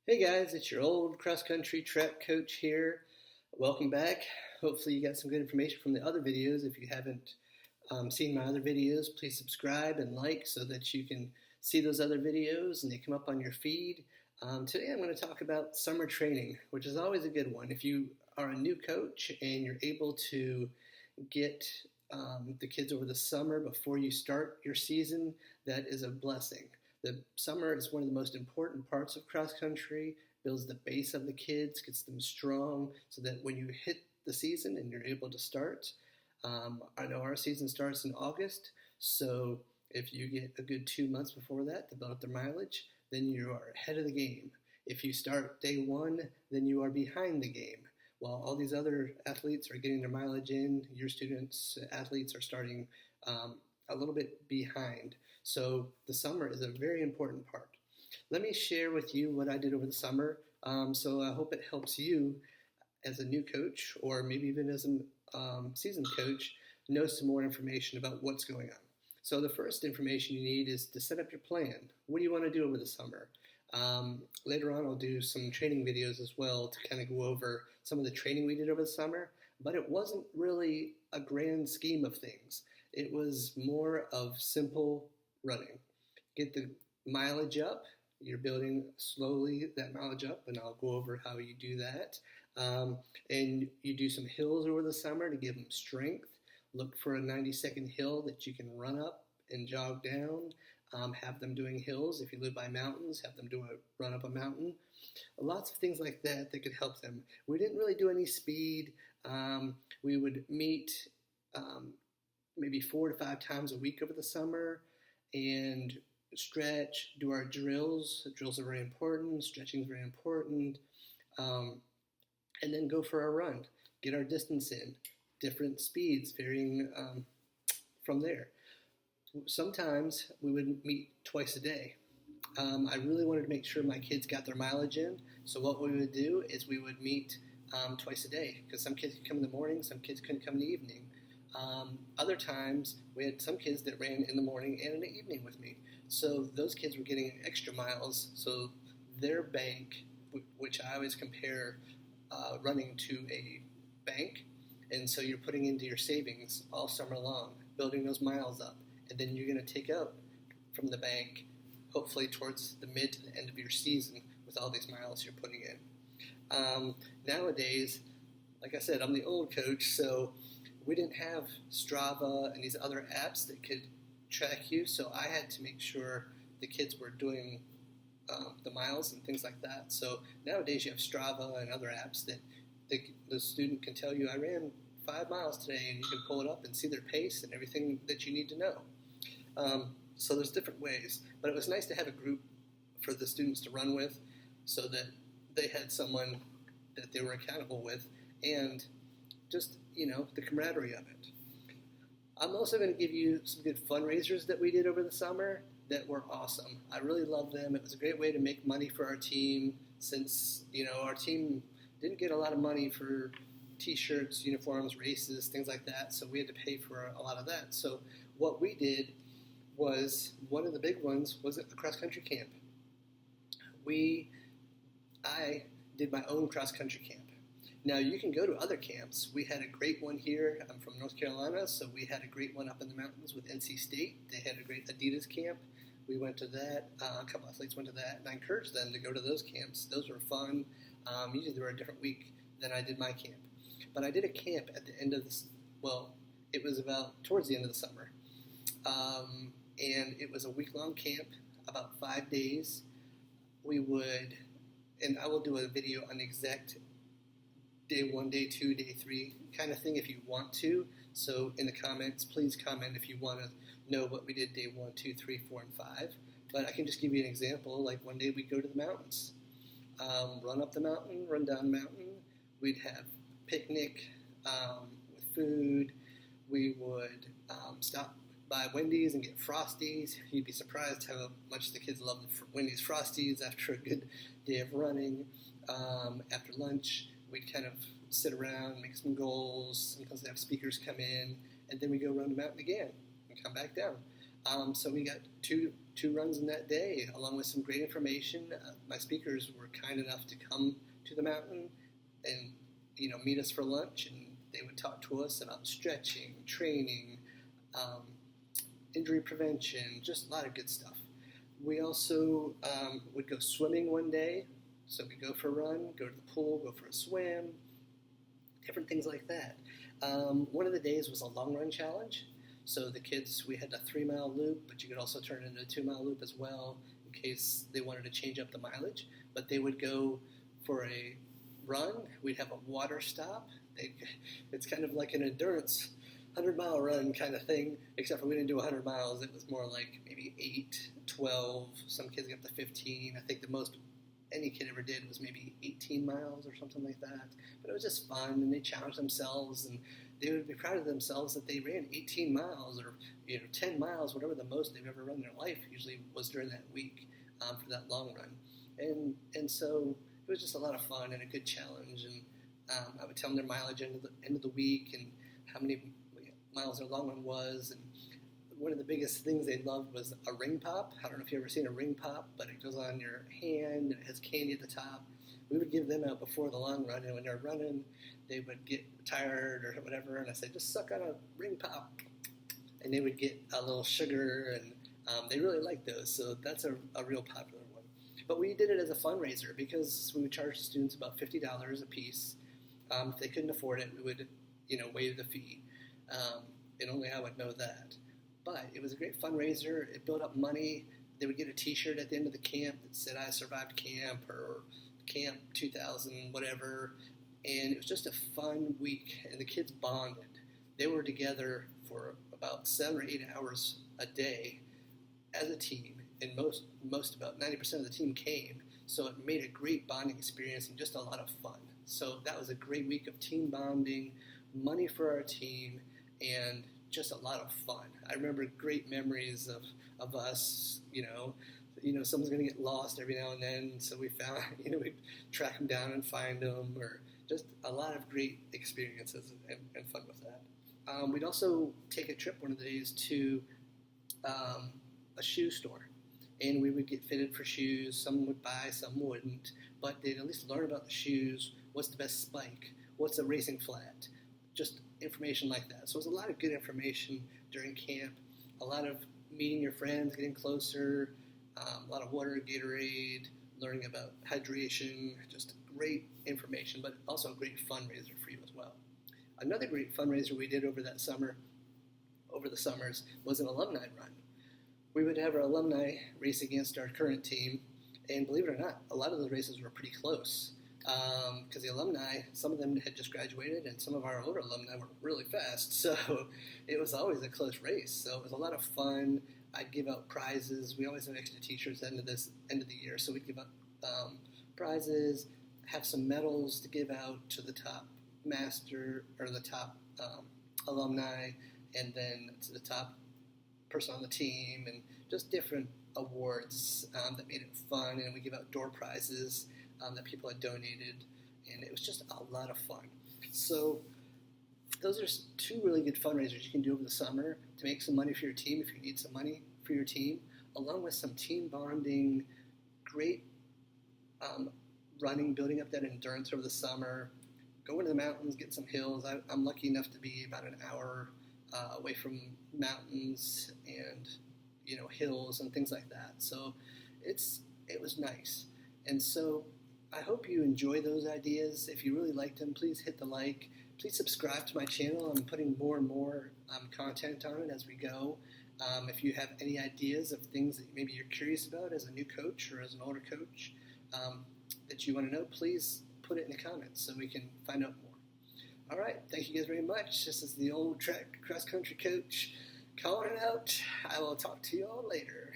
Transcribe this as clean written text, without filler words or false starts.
Hey guys, it's your old cross-country track coach here. Welcome back. Hopefully you got some good information from the other videos. If you haven't seen my other videos, please subscribe and like so that you can see those other videos and they come up on your feed. Today I'm going to talk about summer training, which is always a good one. If you are a new coach and you're able to get the kids over the summer before you start your season, that is a blessing. The summer is one of the most important parts of cross country, builds the base of the kids, gets them strong so that when you hit the season and you're able to start, I know our season starts in August, so if you get a good 2 months before that to build up their mileage, then you are ahead of the game. If you start day one, then you are behind the game. While all these other athletes are getting their mileage in, your students, athletes are starting a little bit behind. So the summer is a very important part. Let me share with you what I did over the summer. So I hope it helps you as a new coach or maybe even as a seasoned coach know some more information about what's going on. So the first information you need is to set up your plan. What do you want to do over the summer? Later on I'll do some training videos as well to kind of go over some of the training we did over the summer, but it wasn't really a grand scheme of things. It was more of simple running. Get the mileage up. You're building slowly that mileage up, and I'll go over how you do that. And you do some hills over the summer to give them strength. Look for a 90-second hill that you can run up and jog down. Have them doing hills. If you live by mountains, have them run up a mountain. Lots of things like that that could help them. We didn't really do any speed. We would meet maybe 4 to 5 times a week over the summer and stretch, do our drills. Drills are very important. Stretching is very important. And then go for a run. Get our distance in. Different speeds varying from there. Sometimes we would meet twice a day. I really wanted to make sure my kids got their mileage in, so what we would do is we would meet twice a day, because some kids could come in the morning, some kids couldn't come in the evening. Other times, we had some kids that ran in the morning and in the evening with me, so those kids were getting extra miles, so their bank, which I always compare running to a bank, and so you're putting into your savings all summer long, building those miles up. And then you're going to take out from the bank, hopefully towards the mid to the end of your season with all these miles you're putting in. Nowadays, like I said, I'm the old coach, so we didn't have Strava and these other apps that could track you, so I had to make sure the kids were doing the miles and things like that. So nowadays you have Strava and other apps that the student can tell you, I ran 5 miles today, and you can pull it up and see their pace and everything that you need to know. So there's different ways, but it was nice to have a group for the students to run with so that they had someone that they were accountable with and just, the camaraderie of it. I'm also going to give you some good fundraisers that we did over the summer that were awesome. I really love them. It was a great way to make money for our team since, our team didn't get a lot of money for T-shirts, uniforms, races, things like that, so we had to pay for a lot of that. So what we did was, one of the big ones was a cross-country camp. I did my own cross-country camp. Now, you can go to other camps. We had a great one here. I'm from North Carolina, so we had a great one up in the mountains with NC State. They had a great Adidas camp. We went to that. A couple athletes went to that, and I encouraged them to go to those camps. Those were fun. Usually they were a different week than I did my camp. But I did a camp at the end of this, it was about towards the end of the summer. And it was a week-long camp, about 5 days. And I will do a video on the exact day 1, day 2, day 3 kind of thing if you want to. So in the comments, please comment if you want to know what we did day 1, 2, 3, 4, and 5. But I can just give you an example. Like one day we'd go to the mountains, run up the mountain, run down the mountain. We'd have picnic with food. We would stop by Wendy's and get Frosties. You'd be surprised how much the kids love the Wendy's Frosties after a good day of running. After lunch, we'd kind of sit around, make some goals. Sometimes they have speakers come in, and then we go run the mountain again and come back down. So we got 2 runs in that day, along with some great information. My speakers were kind enough to come to the mountain and meet us for lunch, and they would talk to us about stretching, training, injury prevention, just a lot of good stuff. We also would go swimming one day, so we'd go for a run, go to the pool, go for a swim, different things like that. One of the days was a long run challenge. So the kids, we had a 3-mile loop, but you could also turn it into a 2-mile loop as well in case they wanted to change up the mileage. But they would go for a run. We'd have a water stop. It's kind of like an endurance 100-mile run kind of thing, except for we didn't do 100 miles. It was more like maybe 8, 12. Some kids got to 15. I think the most any kid ever did was maybe 18 miles or something like that. But it was just fun, and they challenged themselves, and they would be proud of themselves that they ran 18 miles or 10 miles, whatever the most they've ever run in their life usually was during that week for that long run. And so it was just a lot of fun and a good challenge. And I would tell them their mileage end of the week and how many miles their long run was. And one of the biggest things they loved was a ring pop. I don't know if you've ever seen a ring pop, but it goes on your hand and it has candy at the top. We would give them out before the long run, and when they're running, they would get tired or whatever, and I said, just suck on a ring pop. And they would get a little sugar, and they really liked those, so that's a real popular one. But we did it as a fundraiser because we would charge the students about $50 a piece. If they couldn't afford it, we would waive the fee, and only I would know that. But it was a great fundraiser. It built up money. They would get a T-shirt at the end of the camp that said, I survived camp, or Camp 2000, whatever. And it was just a fun week, and the kids bonded. They were together for about 7 or 8 hours a day as a team, and most about 90% of the team came. So it made a great bonding experience and just a lot of fun. So that was a great week of team bonding, money for our team, and just a lot of fun. I remember great memories of us, someone's going to get lost every now and then, so we found, we'd track them down and find them, or just a lot of great experiences and fun with that. We'd also take a trip one of the days to a shoe store, and we would get fitted for shoes. Some would buy, some wouldn't, but they'd at least learn about the shoes, what's the best spike, what's a racing flat, just information like that. So it was a lot of good information during camp, a lot of meeting your friends, getting closer, a lot of water, Gatorade, learning about hydration, just great information, but also a great fundraiser for you as well. Another great fundraiser we did over the summers, was an alumni run. We would have our alumni race against our current team, and believe it or not, a lot of those races were pretty close. Because the alumni, some of them had just graduated, and some of our older alumni were really fast, so it was always a close race. So it was a lot of fun. I'd give out prizes. We always have extra t-shirts at the end of the year, so we'd give out prizes, have some medals to give out to the top master or the top alumni, and then to the top person on the team, and just different awards that made it fun. And we give out door prizes that people had donated, and it was just a lot of fun. So those are 2 really good fundraisers you can do over the summer to make some money for your team if you need some money for your team, along with some team bonding, great running, building up that endurance over the summer, going to the mountains, get some hills. I'm lucky enough to be about an hour away from mountains and hills and things like that. So it was nice. And so I hope you enjoy those ideas. If you really liked them, please hit the like. Please subscribe to my channel. I'm putting more and more content on it as we go. If you have any ideas of things that maybe you're curious about as a new coach or as an older coach that you want to know, please put it in the comments so we can find out more. All right. Thank you guys very much. This is the old track cross-country coach calling it out. I will talk to you all later.